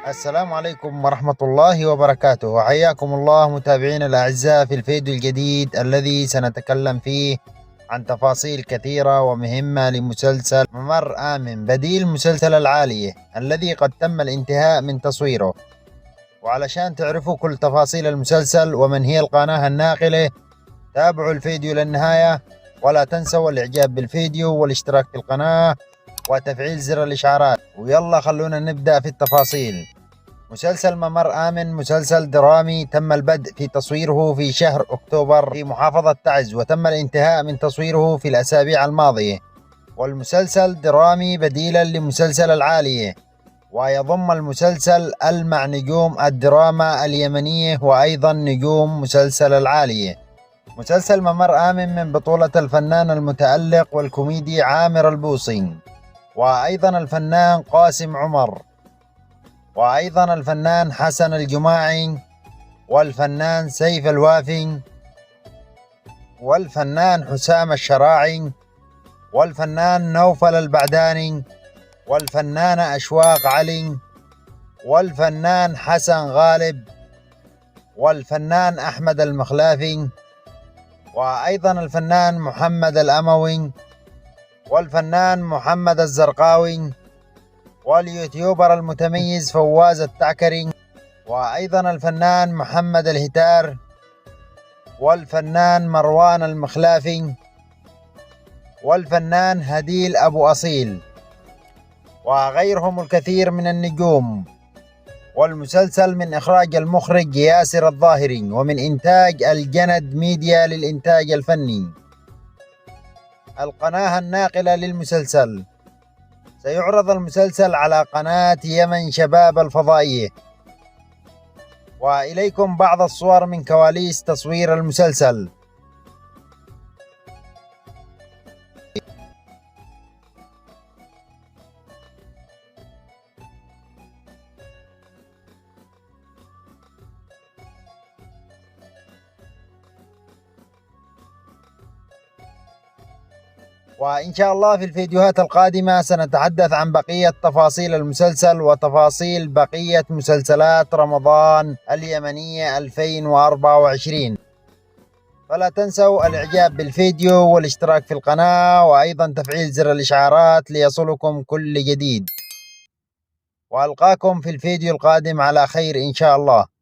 السلام عليكم ورحمة الله وبركاته، وحياكم الله متابعينا الأعزاء في الفيديو الجديد الذي سنتكلم فيه عن تفاصيل كثيرة ومهمة لمسلسل ممر آمن بديل مسلسل العالية الذي قد تم الانتهاء من تصويره. وعلشان تعرفوا كل تفاصيل المسلسل ومن هي القناة الناقلة، تابعوا الفيديو للنهاية، ولا تنسوا الإعجاب بالفيديو والاشتراك في القناة وتفعيل زر الإشعارات. ويلا خلونا نبدأ في التفاصيل. مسلسل ممر آمن مسلسل درامي تم البدء في تصويره في شهر أكتوبر في محافظة تعز، وتم الانتهاء من تصويره في الأسابيع الماضية. والمسلسل درامي بديلا لمسلسل العالية، ويضم المسلسل ألمع نجوم الدراما اليمنية وأيضا نجوم مسلسل العالية. مسلسل ممر آمن من بطولة الفنان المتألق والكوميدي عامر البوصي، وأيضا الفنان قاسم عمر، وأيضا الفنان حسن الجماعي، والفنان سيف الوافي، والفنان حسام الشراعي، والفنان نوفل البعداني، والفنانة أشواق علي، والفنان حسن غالب، والفنان أحمد المخلافي، وأيضا الفنان محمد الأموي، والفنان محمد الزرقاوي، واليوتيوبر المتميز فواز التعكري، وأيضا الفنان محمد الهتار، والفنان مروان المخلافي، والفنان هديل أبو أصيل، وغيرهم الكثير من النجوم. والمسلسل من إخراج المخرج ياسر الظاهري، ومن إنتاج الجند ميديا للإنتاج الفني. القناة الناقلة للمسلسل: سيعرض المسلسل على قناة يمن شباب الفضائية. وإليكم بعض الصور من كواليس تصوير المسلسل. وإن شاء الله في الفيديوهات القادمة سنتحدث عن بقية تفاصيل المسلسل وتفاصيل بقية مسلسلات رمضان اليمنية 2024. فلا تنسوا الإعجاب بالفيديو والاشتراك في القناة، وأيضا تفعيل زر الإشعارات ليصلكم كل جديد. وألقاكم في الفيديو القادم على خير إن شاء الله.